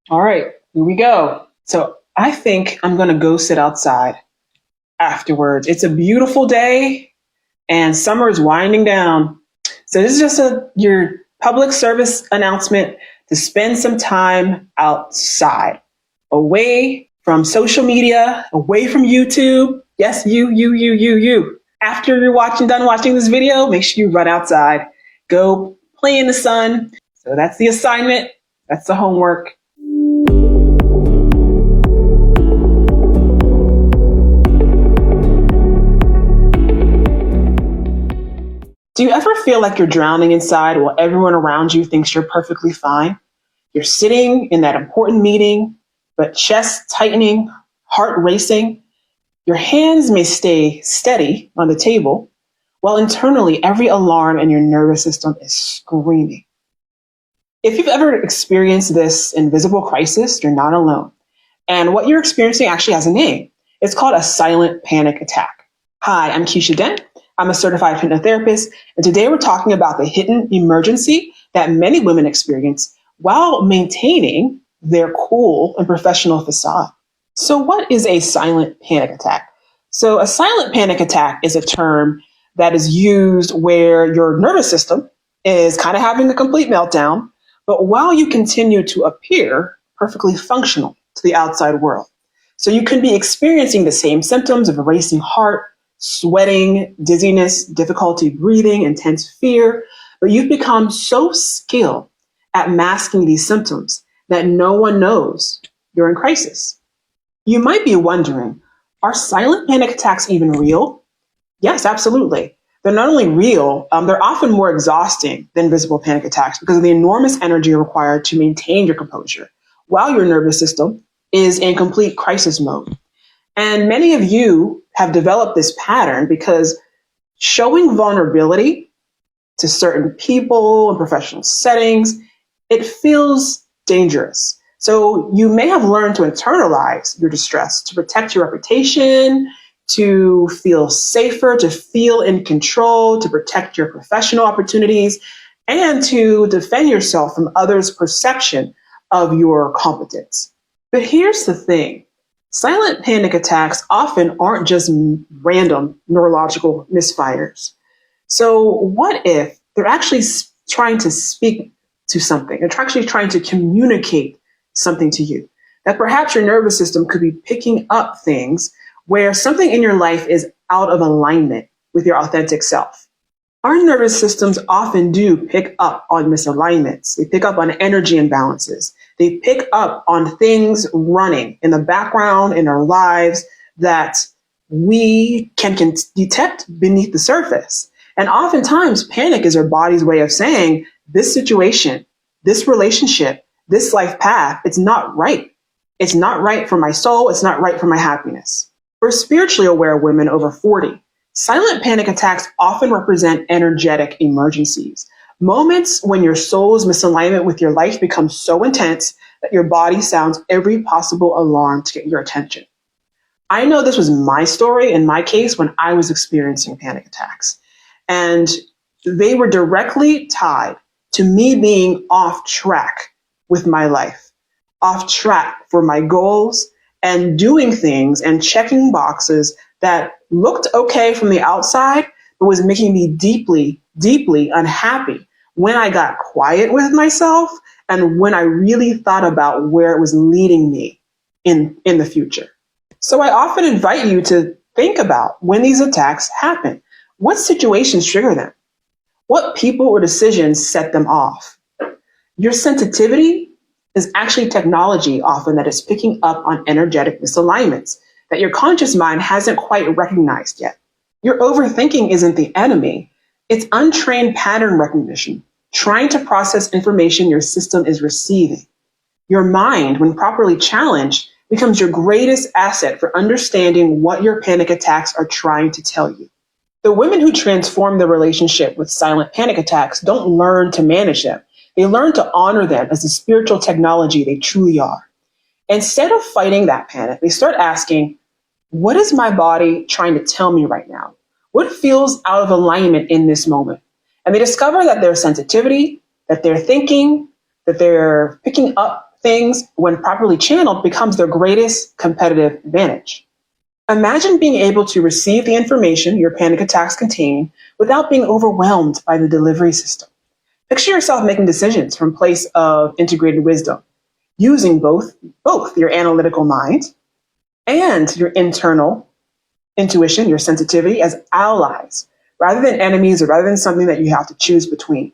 All right, here we go. So I think I'm going to go sit outside afterwards. It's a beautiful day and summer is winding down. So this is just your public service announcement to spend some time outside, away from social media, away from YouTube. Yes, you. After you're done watching this video, make sure you run outside, go play in the sun. So that's the assignment. That's the homework. Do you ever feel like you're drowning inside while everyone around you thinks you're perfectly fine? You're sitting in that important meeting, but chest tightening, heart racing. Your hands may stay steady on the table, while internally every alarm in your nervous system is screaming. If you've ever experienced this invisible crisis, you're not alone. And what you're experiencing actually has a name. It's called a silent panic attack. Hi, I'm Keisha Dent. I'm a certified hypnotherapist, and today we're talking about the hidden emergency that many women experience while maintaining their cool and professional facade. So what is a silent panic attack? So a silent panic attack is a term that is used where your nervous system is kind of having a complete meltdown, but while you continue to appear perfectly functional to the outside world. So you can be experiencing the same symptoms of a racing heart, sweating, dizziness, difficulty breathing, intense fear, but you've become so skilled at masking these symptoms that no one knows you're in crisis. You might be wondering, are silent panic attacks even real? Yes, absolutely. They're not only real, they're often more exhausting than visible panic attacks because of the enormous energy required to maintain your composure while your nervous system is in complete crisis mode. And many of you have developed this pattern because showing vulnerability to certain people and professional settings, it feels dangerous. So you may have learned to internalize your distress to protect your reputation, to feel safer, to feel in control, to protect your professional opportunities, and to defend yourself from others' perception of your competence. But here's the thing. Silent panic attacks often aren't just random neurological misfires. So what if they're actually trying to speak to something? They're actually trying to communicate something to you. That perhaps your nervous system could be picking up things where something in your life is out of alignment with your authentic self. Our nervous systems often do pick up on misalignments. They pick up on energy imbalances. They pick up on things running in the background in our lives that we can detect beneath the surface. And oftentimes, panic is our body's way of saying, this situation, this relationship, this life path, it's not right. It's not right for my soul. It's not right for my happiness. For spiritually aware women over 40, silent panic attacks often represent energetic emergencies, moments when your soul's misalignment with your life becomes so intense that your body sounds every possible alarm to get your attention. I know this was my story in my case when I was experiencing panic attacks. And they were directly tied to me being off track with my life, off track for my goals, and doing things and checking boxes that looked okay from the outside, but was making me deeply, deeply unhappy when I got quiet with myself and when I really thought about where it was leading me in the future. So I often invite you to think about when these attacks happen. What situations trigger them? What people or decisions set them off? Your sensitivity is actually technology often that is picking up on energetic misalignments that your conscious mind hasn't quite recognized yet. Your overthinking isn't the enemy. It's untrained pattern recognition, trying to process information your system is receiving. Your mind, when properly challenged, becomes your greatest asset for understanding what your panic attacks are trying to tell you. The women who transform their relationship with silent panic attacks don't learn to manage them. They learn to honor them as the spiritual technology they truly are. Instead of fighting that panic, they start asking, what is my body trying to tell me right now? What feels out of alignment in this moment? And they discover that their sensitivity, that their thinking, that they're picking up things, when properly channeled, becomes their greatest competitive advantage. Imagine being able to receive the information your panic attacks contain without being overwhelmed by the delivery system. Picture yourself making decisions from a place of integrated wisdom, using both your analytical mind and your internal intuition, your sensitivity, as allies, rather than enemies or rather than something that you have to choose between.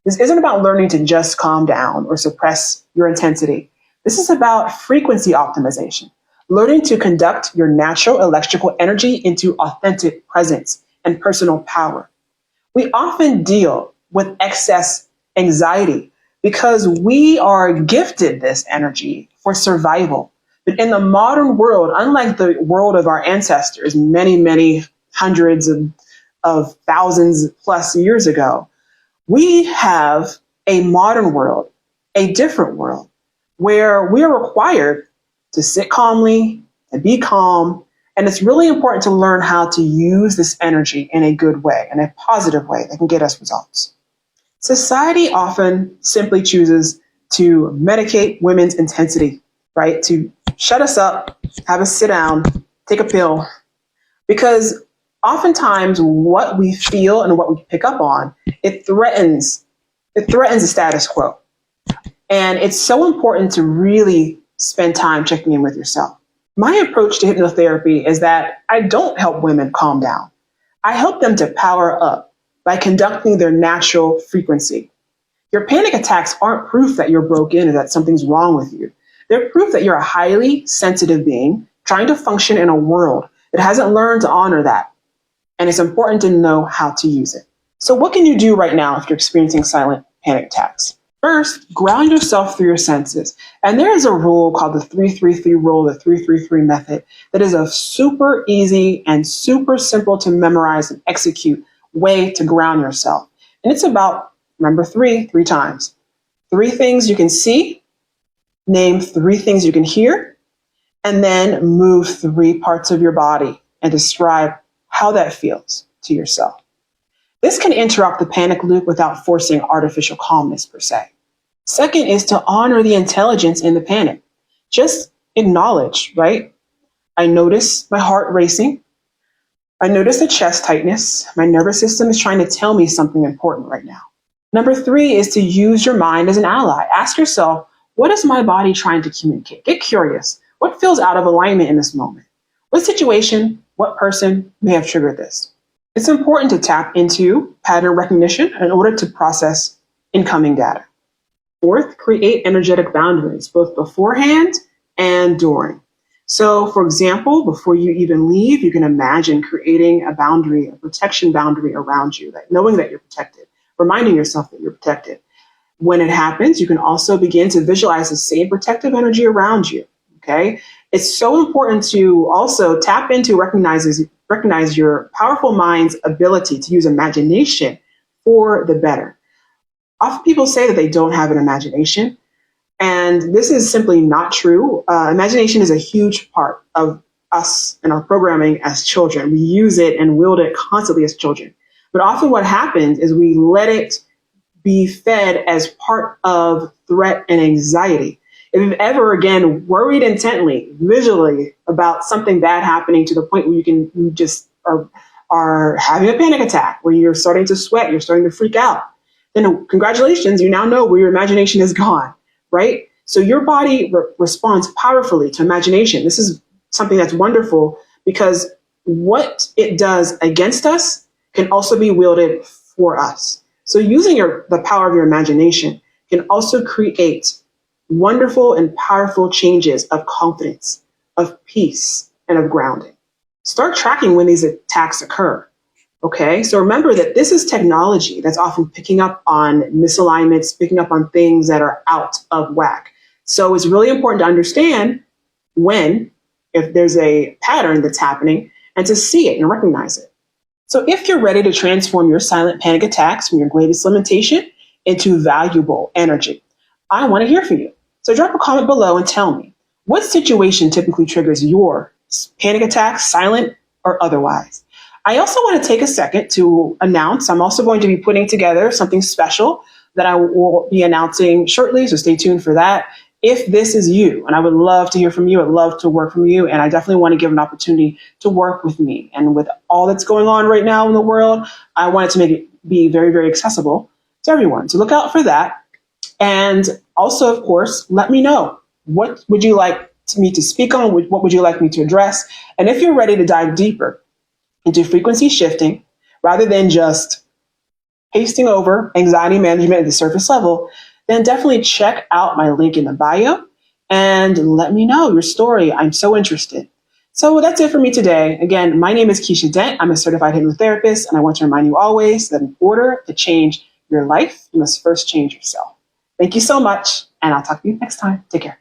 This isn't about learning to just calm down or suppress your intensity. This is about frequency optimization, learning to conduct your natural electrical energy into authentic presence and personal power. We often deal with excess anxiety because we are gifted this energy for survival. But in the modern world, unlike the world of our ancestors, many hundreds of thousands plus years ago, we have a modern world, a different world, where we are required to sit calmly and be calm. And it's really important to learn how to use this energy in a good way, in a positive way that can get us results. Society often simply chooses to medicate women's intensity, right? To shut us up, have us sit down, take a pill, because oftentimes what we feel and what we pick up on, it threatens the status quo. And it's so important to really spend time checking in with yourself. My approach to hypnotherapy is that I don't help women calm down. I help them to power up by conducting their natural frequency. Your panic attacks aren't proof that you're broken or that something's wrong with you. They're proof that you're a highly sensitive being trying to function in a world that hasn't learned to honor that. And it's important to know how to use it. So what can you do right now if you're experiencing silent panic attacks? First, ground yourself through your senses. And there is a rule called the 333 rule, the 333 method, that is a super easy and super simple to memorize and execute way to ground yourself. And it's about, remember three times. 3 things you can see, name 3 things you can hear, and then move 3 parts of your body and describe how that feels to yourself. This can interrupt the panic loop without forcing artificial calmness per se. Second is to honor the intelligence in the panic. Just acknowledge, right? I notice my heart racing. I notice the chest tightness. My nervous system is trying to tell me something important right now. Number 3 is to use your mind as an ally. Ask yourself, what is my body trying to communicate? Get curious. What feels out of alignment in this moment? What situation, what person may have triggered this? It's important to tap into pattern recognition in order to process incoming data. Fourth, create energetic boundaries, both beforehand and during. So, for example, before you even leave, you can imagine creating a boundary, a protection boundary around you, that knowing that you're protected, reminding yourself that you're protected. When it happens, you can also begin to visualize the same protective energy around you, okay? It's so important to also tap into, recognize your powerful mind's ability to use imagination for the better. Often people say that they don't have an imagination, and this is simply not true. Imagination is a huge part of us and our programming as children. We use it and wield it constantly as children. But often what happens is we let it be fed as part of threat and anxiety. If you've ever, again, worried intently, visually about something bad happening to the point where you just are having a panic attack, where you're starting to sweat, you're starting to freak out, then congratulations, you now know where your imagination is gone, right? So your body responds powerfully to imagination. This is something that's wonderful because what it does against us can also be wielded for us. So using the power of your imagination can also create wonderful and powerful changes of confidence, of peace, and of grounding. Start tracking when these attacks occur. Okay, so remember that this is technology that's often picking up on misalignments, picking up on things that are out of whack. So it's really important to understand if there's a pattern that's happening, and to see it and recognize it. So if you're ready to transform your silent panic attacks from your greatest limitation into valuable energy, I want to hear from you. So drop a comment below and tell me, what situation typically triggers your panic attacks, silent or otherwise? I also want to take a second to announce I'm also going to be putting together something special that I will be announcing shortly, so stay tuned for that. if this is you, and I would love to hear from you, I'd love to work from you, and I definitely want to give an opportunity to work with me. And with all that's going on right now in the world, I wanted to make it be very, very accessible to everyone. So look out for that. And also, of course, let me know, what would you like me to speak on? What would you like me to address? And if you're ready to dive deeper into frequency shifting, rather than just pasting over anxiety management at the surface level, then definitely check out my link in the bio and let me know your story. I'm so interested. So that's it for me today. Again, my name is Keisha Dent. I'm a certified hypnotherapist, and I want to remind you always that in order to change your life, you must first change yourself. Thank you so much, and I'll talk to you next time. Take care.